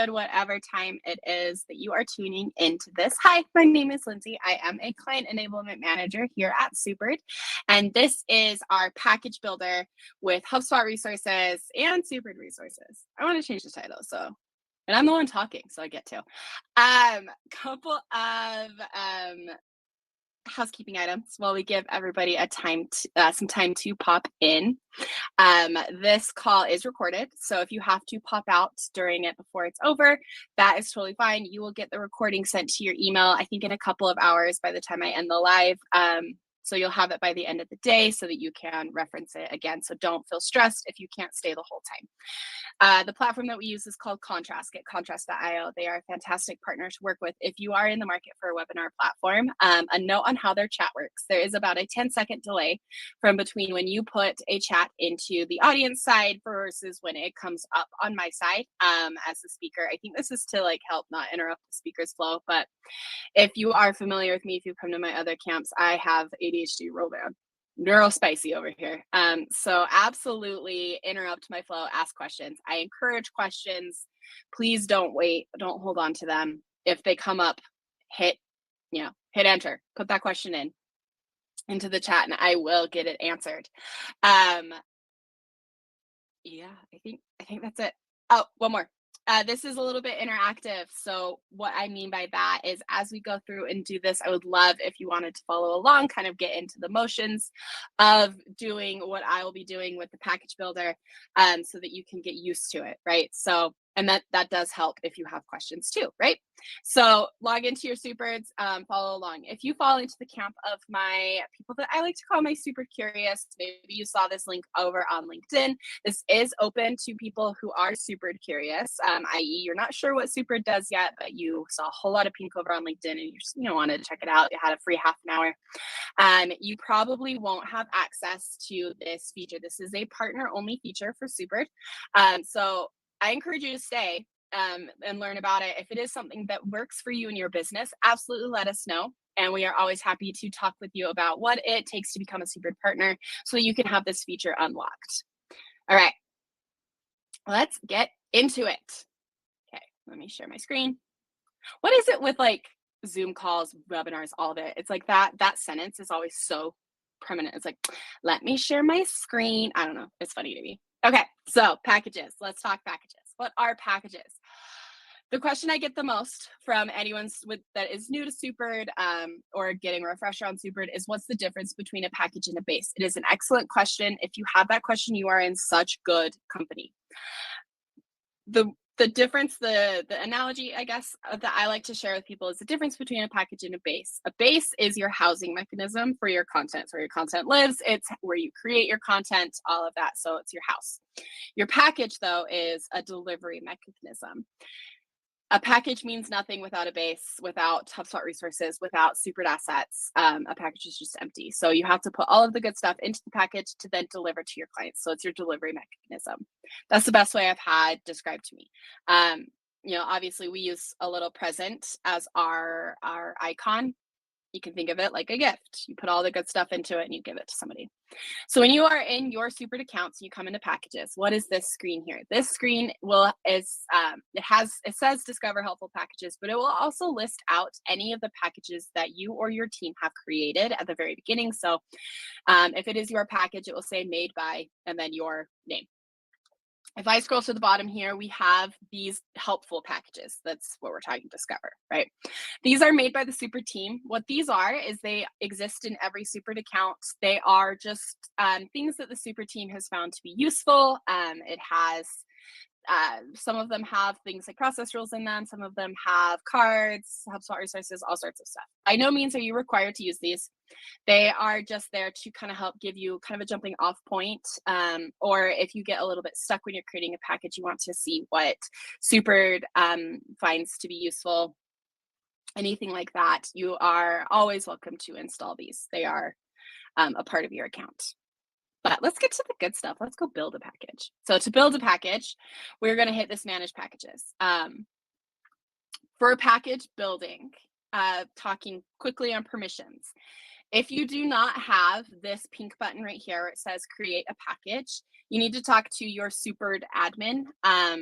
good, whatever time it is that you are tuning into this. Hi, my name is Lindsay. I am a client enablement manager here at Supered, and this is our package builder with HubSpot Resources and Supered Resources. I want to change the title, and I'm the one talking, so I get to. Couple of housekeeping items while we give everybody some time to pop in. This call is recorded, so if you have to pop out during it before it's over, that is totally fine. You will get the recording sent to your email, I think in a couple of hours by the time I end the live. So you'll have it by the end of the day so that you can reference it again. So don't feel stressed if you can't stay the whole time. The platform that we use is called Contrast. Get Contrast.io. They are a fantastic partner to work with if you are in the market for a webinar platform. A note on how their chat works. There is about a 10-second delay from between when you put a chat into the audience side versus when it comes up on my side as the speaker. I think this is to help not interrupt the speaker's flow. But if you are familiar with me, if you come to my other camps, I have ADHD real bad. Neuro spicy over here. So absolutely interrupt my flow, ask questions. I encourage questions. Please don't wait. Don't hold on to them. If they come up, hit enter, put that question into the chat and I will get it answered. Yeah, I think that's it. Oh, one more. This is a little bit interactive. So what I mean by that is as we go through and do this, I would love if you wanted to follow along, kind of get into the motions of doing what I will be doing with the package builder so that you can get used to it, right? So, and that does help if you have questions too, right? So log into your Supereds, follow along. If you fall into the camp of my people that I like to call my super curious, maybe you saw this link over on LinkedIn. This is open to people who are super curious, i.e. you're not sure what super does yet, but you saw a whole lot of pink over on LinkedIn and you just wanted to check it out. You had a free half an hour. You probably won't have access to this feature. This is a partner only feature for Supered. So I encourage you to stay and learn about it. If it is something that works for you in your business, absolutely let us know. And we are always happy to talk with you about what it takes to become a Supered partner so that you can have this feature unlocked. All right, let's get into it. Okay, let me share my screen. What is it with Zoom calls, webinars, all of it? It's that sentence is always so permanent. It's let me share my screen. I don't know. It's funny to me. Okay, so packages. Let's talk packages. What are packages? The question I get the most from anyone that is new to Supered or getting a refresher on Supered is what's the difference between a package and a base? It is an excellent question. If you have that question, you are in such good company. The difference, the analogy, I guess, that I like to share with people is the difference between a package and a base. A base is your housing mechanism for your content. It's where your content lives. It's where you create your content, all of that. So it's your house. Your package, though, is a delivery mechanism. A package means nothing without a base, without HubSpot resources, without Supered assets. A package is just empty. So you have to put all of the good stuff into the package to then deliver to your clients. So it's your delivery mechanism. That's the best way I've had described to me. Obviously we use a little present as our icon. You can think of it like a gift. You put all the good stuff into it and you give it to somebody. So when you are in your Supered accounts, you come into packages. What is this screen here? This screen it says discover helpful packages, but it will also list out any of the packages that you or your team have created at the very beginning. So if it is your package, it will say made by and then your name. If I scroll to the bottom here, we have these helpful packages. That's what we're trying to discover, right? These are made by the Supered team. What these are is they exist in every Supered account. They are just things that the Supered team has found to be useful. It has some of them have things like process rules in them. Some of them have cards, HubSpot resources, all sorts of stuff. By no means are you required to use these. They are just there to kind of help give you kind of a jumping off point. Or if you get a little bit stuck when you're creating a package, you want to see what Supered finds to be useful, anything like that, you are always welcome to install these. They are a part of your account. But let's get to the good stuff. Let's go build a package. So to build a package, we're going to hit this manage packages. For package building, talking quickly on permissions, If you do not have this pink button right here where it says create a package, you need to talk to your Supered admin.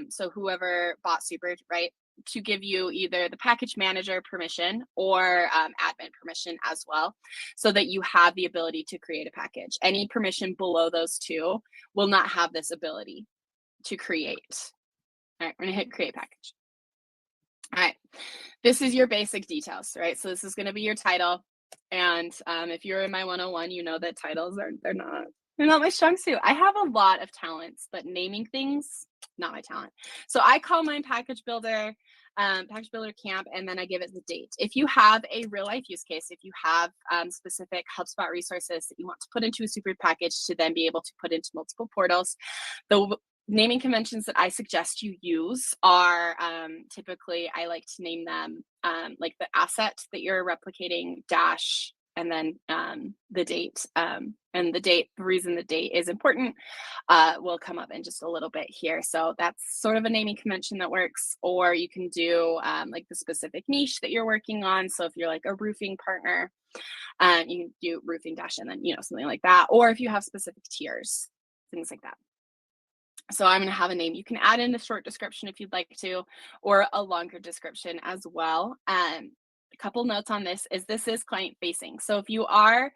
So whoever bought Supered, right? To give you either the package manager permission or admin permission as well, so that you have the ability to create a package. Any permission below those two will not have this ability to create. All right, we're gonna hit create package. All right, this is your basic details, right? So this is gonna be your title. And if you're in my 101, you know that titles they're not my strong suit. I have a lot of talents, but naming things, not my talent. So I call mine package builder camp, and then I give it the date. If you have a real life use case, if you have specific HubSpot resources that you want to put into a super package to then be able to put into multiple portals, the naming conventions that I suggest you use are typically, I like to name them like the asset that you're replicating dash and then the date. And the reason the date is important will come up in just a little bit here. So that's sort of a naming convention that works. Or you can do like the specific niche that you're working on. So if you're like a roofing partner, you can do roofing dash and then, something like that. Or if you have specific tiers, things like that. So I'm going to have a name. You can add in a short description if you'd like to, or a longer description as well. A couple notes on this is client facing. So if you are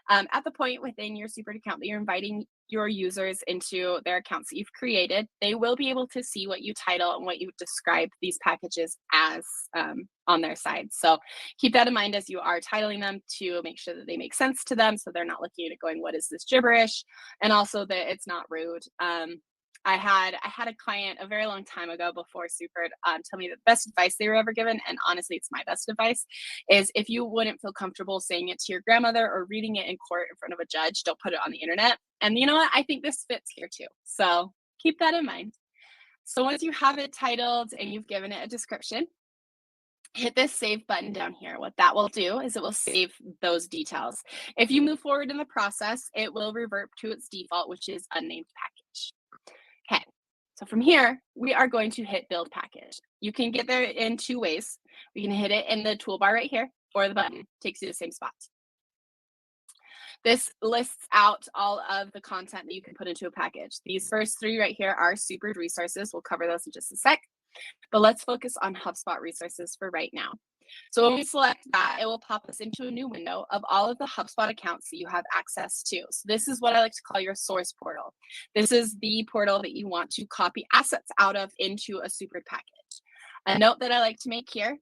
at the point within your Supered account that you're inviting your users into their accounts that you've created, they will be able to see what you title and what you describe these packages as on their side. So keep that in mind as you are titling them to make sure that they make sense to them. So they're not looking at it going, what is this gibberish? And also that it's not rude. I had a client a very long time ago before Supered tell me the best advice they were ever given, and honestly, it's my best advice, is if you wouldn't feel comfortable saying it to your grandmother or reading it in court in front of a judge, don't put it on the internet. And you know what? I think this fits here too. So keep that in mind. So once you have it titled and you've given it a description, hit this save button down here. What that will do is it will save those details. If you move forward in the process, it will revert to its default, which is unnamed package. Okay, so from here, we are going to hit build package. You can get there in two ways. We can hit it in the toolbar right here, or the button takes you to the same spot. This lists out all of the content that you can put into a package. These first three right here are Supered resources. We'll cover those in just a sec, but let's focus on HubSpot resources for right now. So when we select that, it will pop us into a new window of all of the HubSpot accounts that you have access to. So this is what I like to call your source portal. This is the portal that you want to copy assets out of into a Supered package. A note that I like to make here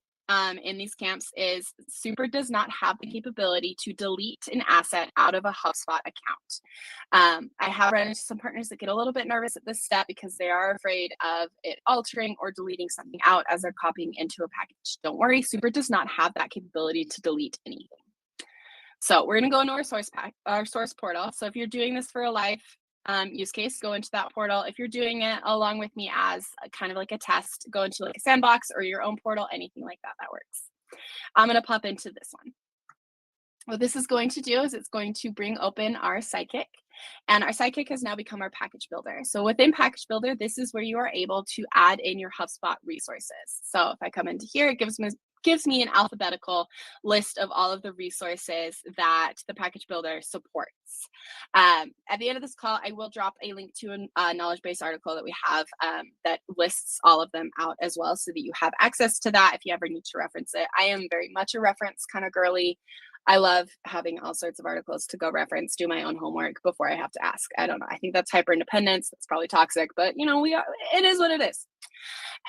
in these camps is Supered does not have the capability to delete an asset out of a HubSpot account. I have run into some partners that get a little bit nervous at this step because they are afraid of it altering or deleting something out as they're copying into a package. Don't worry, Supered does not have that capability to delete anything. So we're going to go into our source portal. So if you're doing this for a live use case, go into that portal. If you're doing it along with me as kind of like a test, go into like a sandbox or your own portal, anything like that, that works. I'm going to pop into this one. What this is going to do is it's going to bring open our Sidekick, and our Sidekick has now become our package builder. So within package builder, this is where you are able to add in your HubSpot resources. So if I come into here, it gives me an alphabetical list of all of the resources that the package builder supports. At the end of this call, I will drop a link to a knowledge base article that we have that lists all of them out as well, so that you have access to that if you ever need to reference it. I am very much a reference kind of girly. I love having all sorts of articles to go reference, do my own homework before I have to ask. I don't know. I think that's hyper independence. That's probably toxic, but it is what it is.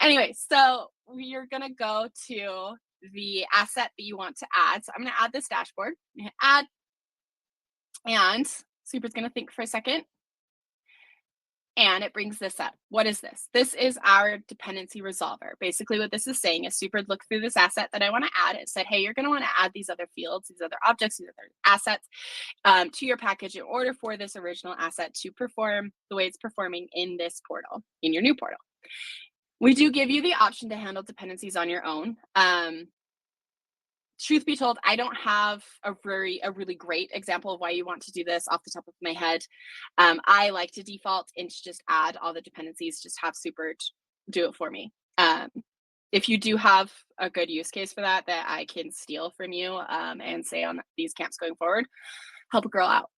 Anyway, so you're going to go to the asset that you want to add. So I'm going to add this dashboard. I'm going to add, and Super's going to think for a second. And it brings this up. What is this? This is our dependency resolver. Basically what this is saying is Super looked through this asset that I want to add. It said, hey, you're going to want to add these other fields, these other objects, these other assets to your package in order for this original asset to perform the way it's performing in this portal, in your new portal. We do give you the option to handle dependencies on your own. Truth be told, I don't have a really great example of why you want to do this off the top of my head. I like to default and just add all the dependencies, just have Super do it for me. if you do have a good use case for that I can steal from you and say on these camps going forward, help a girl out.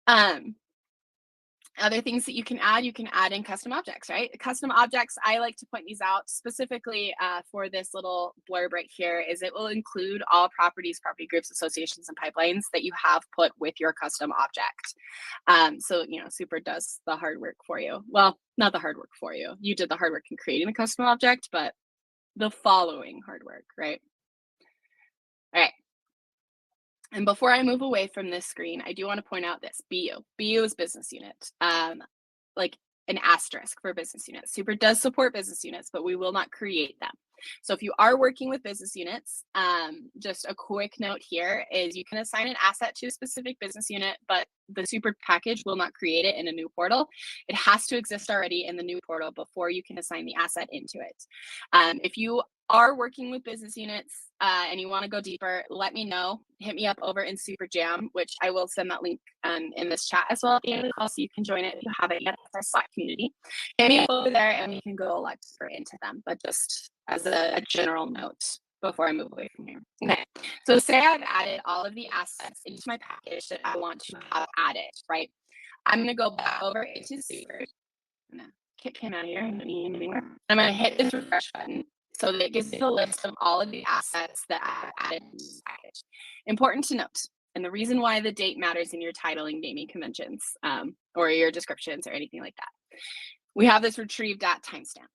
Um, Other things that you can add in custom objects, right? Custom objects, I like to point these out specifically for this little blurb right here, is it will include all properties, property groups, associations, and pipelines that you have put with your custom object. So, Super does the hard work for you. Well, not the hard work for you. You did the hard work in creating the custom object, but the following hard work, right? All right. And before I move away from this screen, I do want to point out this BU. BU is business unit, like an asterisk for business units. Super does support business units, but we will not create them. So if you are working with business units, just a quick note here is you can assign an asset to a specific business unit, but the Super package will not create it in a new portal. It has to exist already in the new portal before you can assign the asset into it. If you are working with business units and you want to go deeper, let me know. Hit me up over in Super Jam, which I will send that link in this chat as well at the end of the call, so you can join it if you haven't yet. It's our Slack community. Hit me up over there and we can go a lot deeper into them, but just as a general note before I move away from here. Okay, so say I've added all of the assets into my package that I want to have added, right? I'm going to go back over into Super. I'm going to kick him out of here. I'm going to hit this refresh button. So that it gives me a list of all of the assets that I've added to this package. Important to note, and the reason why the date matters in your titling naming conventions or your descriptions or anything like that. We have this retrieved at timestamp.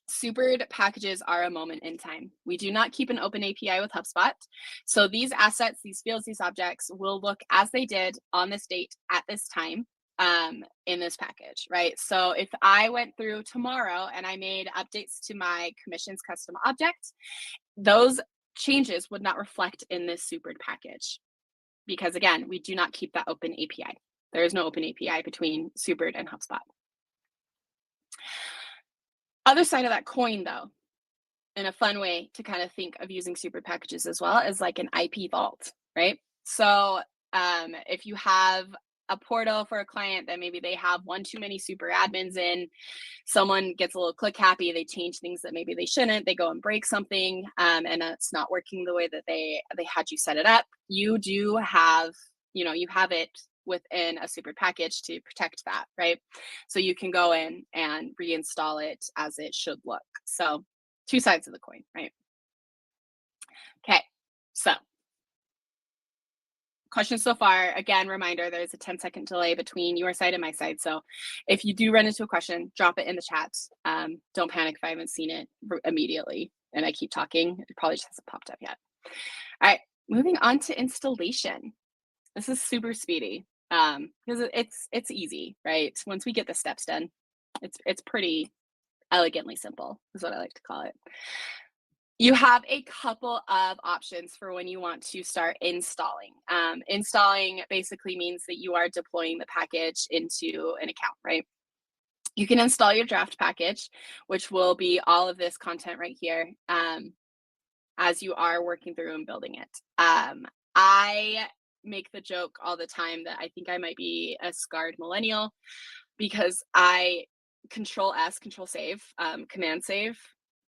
Supered packages are a moment in time. We do not keep an open API with HubSpot. So these assets, these fields, these objects will look as they did on this date at this time in this package, right? So if I went through tomorrow and I made updates to my commissions custom object, those changes would not reflect in this supered package because again, we do not keep that open API. There is no open API between Supered and HubSpot. Other side of that coin though, and a fun way to kind of think of using Supered packages as well is like an IP vault, right? So if you have a portal for a client that maybe they have one too many super admins in, someone gets a little click happy, they change things that maybe they shouldn't, they go and break something and it's not working the way that they had you set it up, you do have, you have it within a super package to protect that, right? So you can go in and reinstall it as it should look. So two sides of the coin, right? Okay, so questions so far. Again, reminder, there's a 10-second delay between your side and my side. So if you do run into a question, drop it in the chat. Don't panic if I haven't seen it immediately and I keep talking. It probably just hasn't popped up yet. All right, moving on to installation. This is super speedy because it's easy, right? Once we get the steps done, it's pretty elegantly simple is what I like to call it. You have a couple of options for when you want to start installing. Installing basically means that you are deploying the package into an account, right? You can install your draft package, which will be all of this content right here as you are working through and building it. I make the joke all the time that I think I might be a scarred millennial because I Control S, Control Save, Command Save,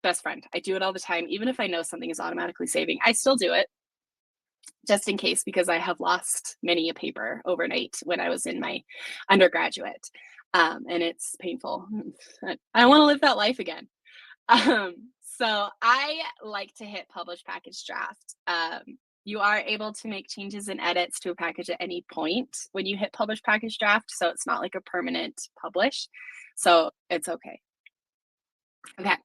best friend. I do it all the time. Even if I know something is automatically saving, I still do it just in case because I have lost many a paper overnight when I was in my undergraduate. And it's painful. I want to live that life again. So I like to hit publish package draft. You are able to make changes and edits to a package at any point when you hit publish package draft. So it's not like a permanent publish. So it's okay. Okay.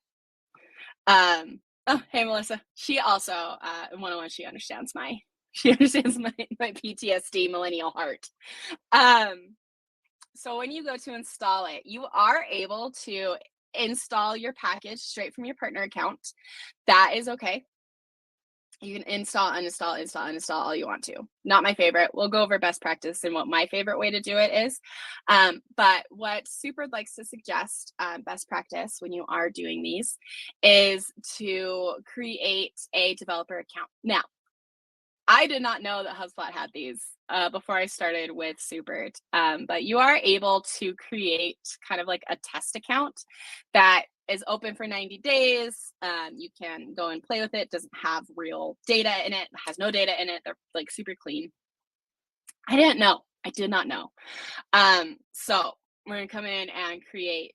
Oh, hey, Melissa. She also, 101, she understands my PTSD millennial heart. So when you go to install it, you are able to install your package straight from your partner account. That is okay. You can install, uninstall, install, uninstall all you want to. Not my favorite. We'll go over best practice and what my favorite way to do it is. But what Super likes to suggest, best practice when you are doing these, is to create a developer account. Now, I did not know that HubSpot had these before I started with Super, but you are able to create kind of like a test account that is open for 90 days. You can go and play with it. Doesn't have real data in it. Has no data in it. They're like super clean. I didn't know. I did not know. So we're gonna come in and create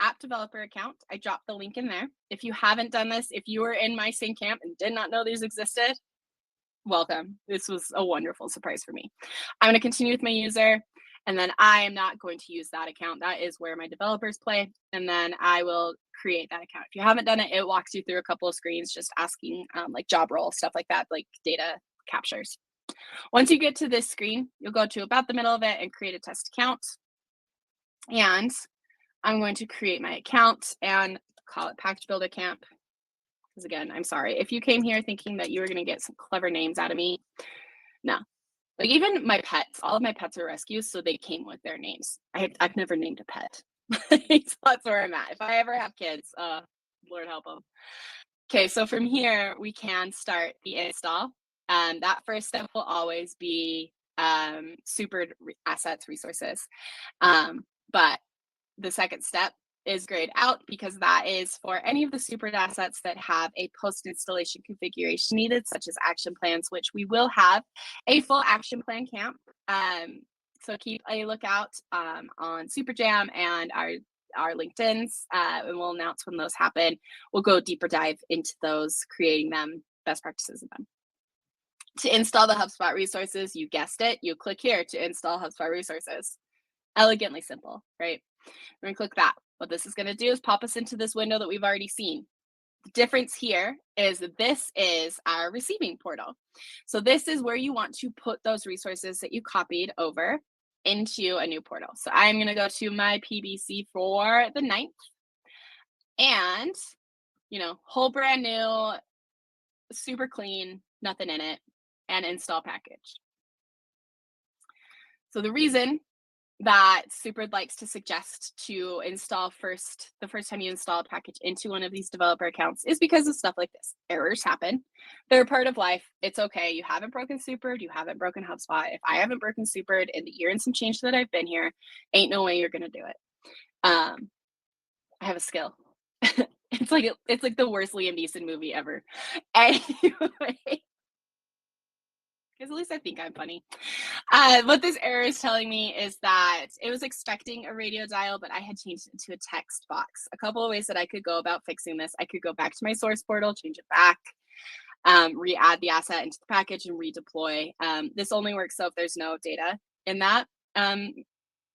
app developer account. I dropped the link in there. If you haven't done this, if you were in my same camp and did not know these existed, welcome. This was a wonderful surprise for me. I'm gonna continue with my user, and then I am not going to use that account. That is where my developers play, and then I will create that account. If you haven't done it, it walks you through a couple of screens just asking like job role, stuff like that, like data captures. Once you get to this screen, you'll go to about the middle of it and create a test account. And I'm going to create my account and call it Package Builder Camp. Because again, I'm sorry. If you came here thinking that you were going to get some clever names out of me, no. Like even my pets, all of my pets are rescues, so they came with their names. I've never named a pet. So that's where I'm at. If I ever have kids, Lord help them. Okay, so from here, we can start the install. That first step will always be supered assets resources. But the second step is grayed out because that is for any of the supered assets that have a post-installation configuration needed, such as action plans, which we will have a full action plan camp. So keep a lookout on SuperJam and our LinkedIns, and we'll announce when those happen. We'll go deeper dive into those, creating them, best practices of them. To install the HubSpot resources, you guessed it, you click here to install HubSpot resources. Elegantly simple, right? We're gonna click that. What this is gonna do is pop us into this window that we've already seen. The difference here is that this is our receiving portal. So this is where you want to put those resources that you copied over into a new portal. So I'm gonna go to my PBC for the 9th and, whole brand new, super clean, nothing in it, and install package. So the reason that Supered likes to suggest to install the first time you install a package into one of these developer accounts is because of stuff like this. Errors happen. They're a part of life. It's okay. You haven't broken Supered. You haven't broken HubSpot. If I haven't broken Supered in the year and some change that I've been here, ain't no way you're going to do it. I have a skill. It's like the worst Liam Neeson movie ever. Anyway, because at least I think I'm funny. What this error is telling me is that it was expecting a radio dial, but I had changed it to a text box. A couple of ways that I could go about fixing this. I could go back to my source portal, change it back, re-add the asset into the package and redeploy. This only works so if there's no data in that,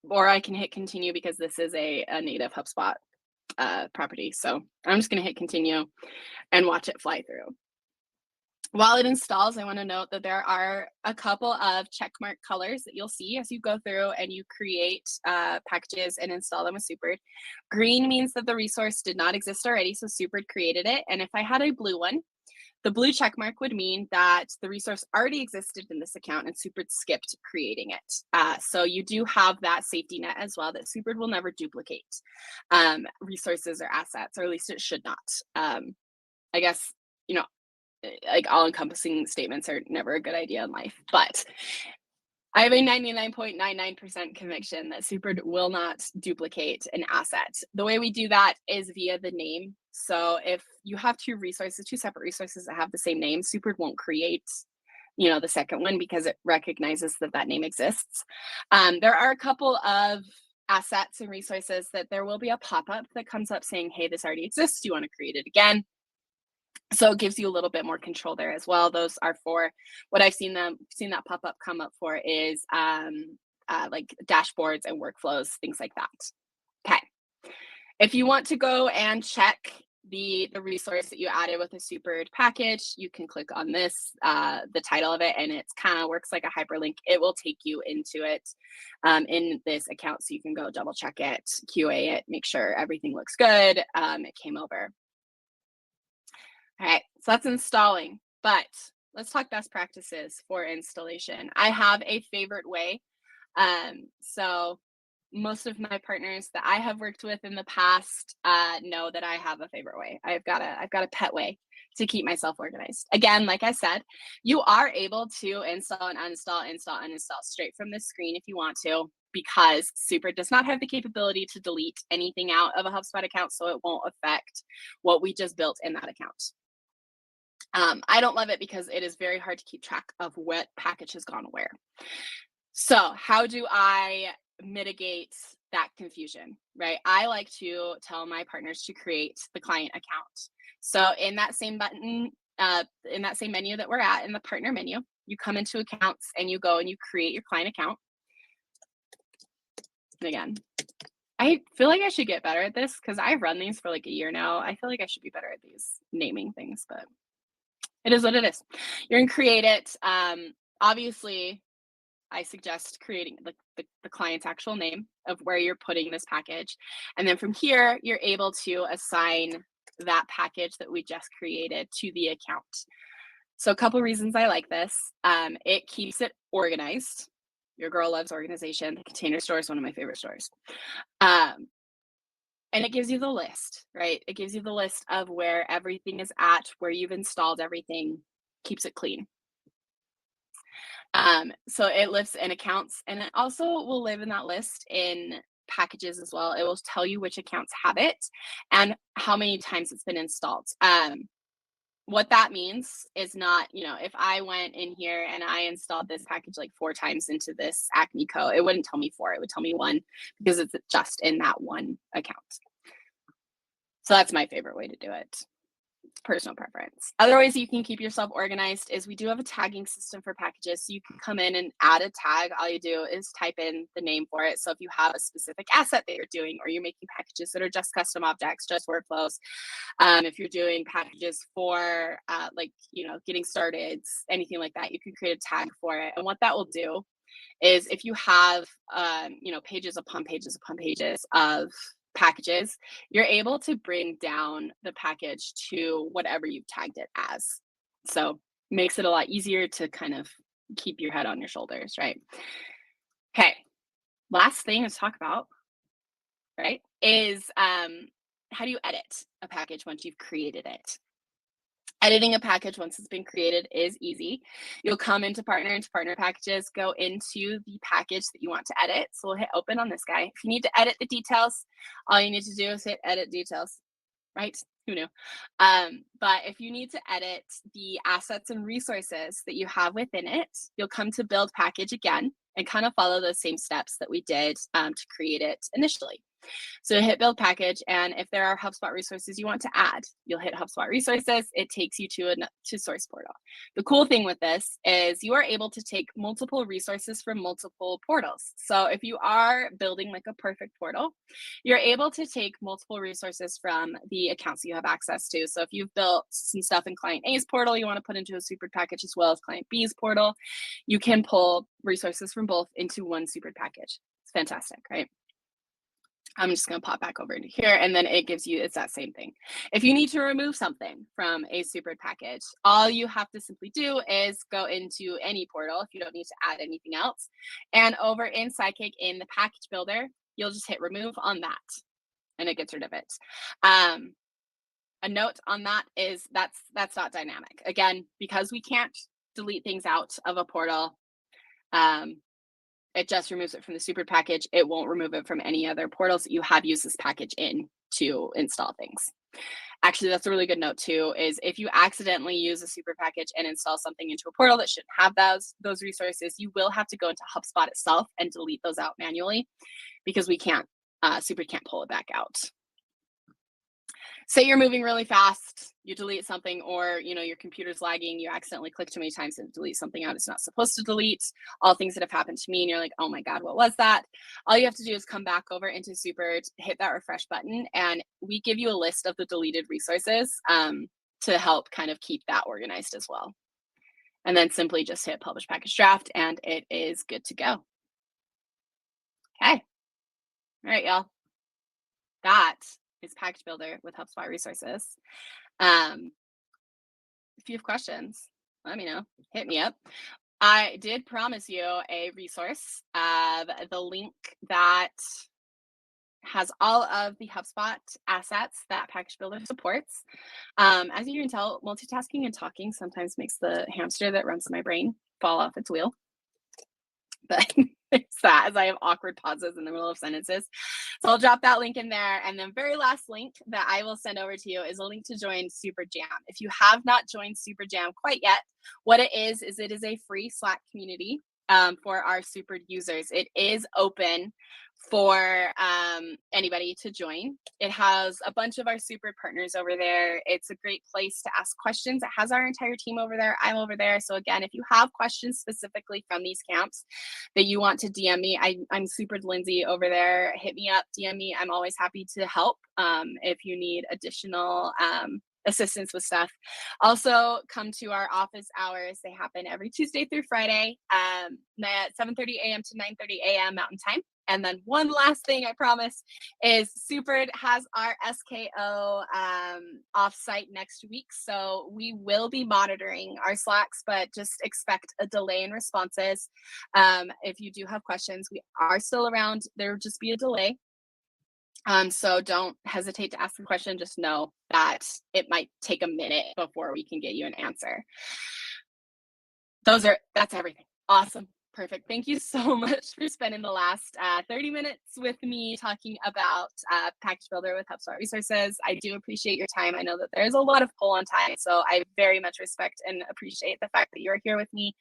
or I can hit continue because this is a native HubSpot property. So I'm just going to hit continue and watch it fly through. While it installs, I want to note that there are a couple of checkmark colors that you'll see as you go through and you create packages and install them with Supered. Green means that the resource did not exist already, so Supered created it. And if I had a blue one, the blue checkmark would mean that the resource already existed in this account and Supered skipped creating it. So you do have that safety net as well that Supered will never duplicate resources or assets, or at least it should not. I guess, like all-encompassing statements are never a good idea in life, but I have a 99.99% conviction that Supered will not duplicate an asset. The way we do that is via the name. So if you have two separate resources that have the same name, Supered won't create, the second one because it recognizes that name exists. There are a couple of assets and resources that there will be a pop-up that comes up saying, hey, this already exists. Do you want to create it again? So it gives you a little bit more control there as well. Those are for what I've seen that pop up come up for is like dashboards and workflows, things like that. Okay. If you want to go and check the resource that you added with a Supered package, you can click on this, the title of it, and it kind of works like a hyperlink. It will take you into it in this account, so you can go double check it, QA it, make sure everything looks good. It came over. All right, so that's installing, but let's talk best practices for installation. I have a favorite way. So most of my partners that I have worked with in the past know that I have a favorite way. I've got a pet way. to keep myself organized. Again, like I said, you are able to install and uninstall straight from this screen if you want to, because Super does not have the capability to delete anything out of a HubSpot account, so it won't affect what we just built in that account. I don't love it because it is very hard to keep track of what package has gone where. So how do I mitigate that confusion, right? I like to tell my partners to create the client account. So in that same button, in that same menu that we're at, in the partner menu, you come into accounts and you go and you create your client account. And again, I feel like I should get better at this because I've run these for like a year now. I feel like I should be better at these naming things, but it is what it is. You're gonna create it. Obviously, I suggest creating the client's actual name of where you're putting this package. And then from here, you're able to assign that package that we just created to the account. So a couple reasons I like this. It keeps it organized. Your girl loves organization. The Container Store is one of my favorite stores. And it gives you the list, right? It gives you the list of where everything is at, where you've installed everything, keeps it clean. So it lives in accounts, and it also will live in that list in packages as well. It will tell you which accounts have it and how many times it's been installed. What that means is not, if I went in here and I installed this package like 4 times into this Acme Co, it wouldn't tell me 4, it would tell me 1 because it's just in that one account. So that's my favorite way to do it. Personal preference. Other ways you can keep yourself organized is we do have a tagging system for packages. So you can come in and add a tag. All you do is type in the name for it. So if you have a specific asset that you're doing, or you're making packages that are just custom objects, just workflows, if you're doing packages for getting started, anything like that, you can create a tag for it. And what that will do is if you have pages upon pages upon pages of packages, you're able to bring down the package to whatever you've tagged it as. So makes it a lot easier to kind of keep your head on your shoulders, right? Okay, last thing to talk about, right, is how do you edit a package once you've created it? Editing a package once it's been created is easy. You'll come into partner packages, go into the package that you want to edit. So we'll hit open on this guy. If you need to edit the details, all you need to do is hit edit details, right? Who knew? But if you need to edit the assets and resources that you have within it, you'll come to build package again and kind of follow those same steps that we did to create it initially. So hit build package, and if there are HubSpot resources you want to add, you'll hit HubSpot resources. It takes you to source portal. The cool thing with this is you are able to take multiple resources from multiple portals. So if you are building like a perfect portal, you're able to take multiple resources from the accounts you have access to. So if you've built some stuff in client A's portal, you want to put into a super package as well as client B's portal, you can pull resources from both into one super package. It's fantastic, right? I'm just going to pop back over into here, and then it gives you, it's that same thing. If you need to remove something from a super package, all you have to simply do is go into any portal if you don't need to add anything else. And over in Sidekick in the package builder, you'll just hit remove on that, and it gets rid of it. A note on that is that's not dynamic. Again, because we can't delete things out of a portal, it just removes it from the super package. It won't remove it from any other portals that you have used this package in to install things. Actually, that's a really good note too, is if you accidentally use a super package and install something into a portal that shouldn't have those resources, you will have to go into HubSpot itself and delete those out manually because we can't, Super can't pull it back out. Say you're moving really fast, you delete something, or your computer's lagging, you accidentally click too many times and delete something out it's not supposed to delete. All things that have happened to me, and you're like, oh my God, what was that? All you have to do is come back over into Super, hit that refresh button, and we give you a list of the deleted resources to help kind of keep that organized as well. And then simply just hit publish package draft, and it is good to go. Okay. All right, y'all. That is Package Builder with HubSpot Resources. If you have questions, let me know. Hit me up. I did promise you a resource. The link that has all of the HubSpot assets that Package Builder supports. As you can tell, multitasking and talking sometimes makes the hamster that runs my brain fall off its wheel. But it's that, as I have awkward pauses in the middle of sentences. So I'll drop that link in there. And then very last link that I will send over to you is a link to join Super Jam. If you have not joined Super Jam quite yet, what it is it is a free Slack community for our super users. It is open for anybody to join. It has a bunch of our super partners over there. It's a great place to ask questions. It has our entire team over there. I'm over there. So again, if you have questions specifically from these camps that you want to DM me, I'm Super Lindsay over there. Hit me up, DM me. I'm always happy to help if you need additional assistance with stuff. Also, come to our office hours. They happen every Tuesday through Friday at 7:30 a.m. to 9:30 a.m. Mountain Time. And then one last thing I promise is Super has our SKO offsite next week. So we will be monitoring our Slacks, but just expect a delay in responses. If you do have questions, we are still around. There will just be a delay. So don't hesitate to ask a question. Just know that it might take a minute before we can get you an answer. That's everything. Awesome. Perfect. Thank you so much for spending the last 30 minutes with me talking about Package Builder with HubSpot Resources. I do appreciate your time. I know that there's a lot of pull on time, so I very much respect and appreciate the fact that you're here with me.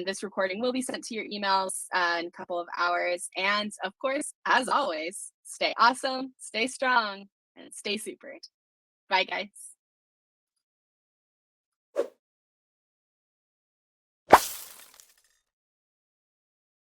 This recording will be sent to your emails in a couple of hours. And of course, as always, stay awesome, stay strong, and stay super. Bye, guys.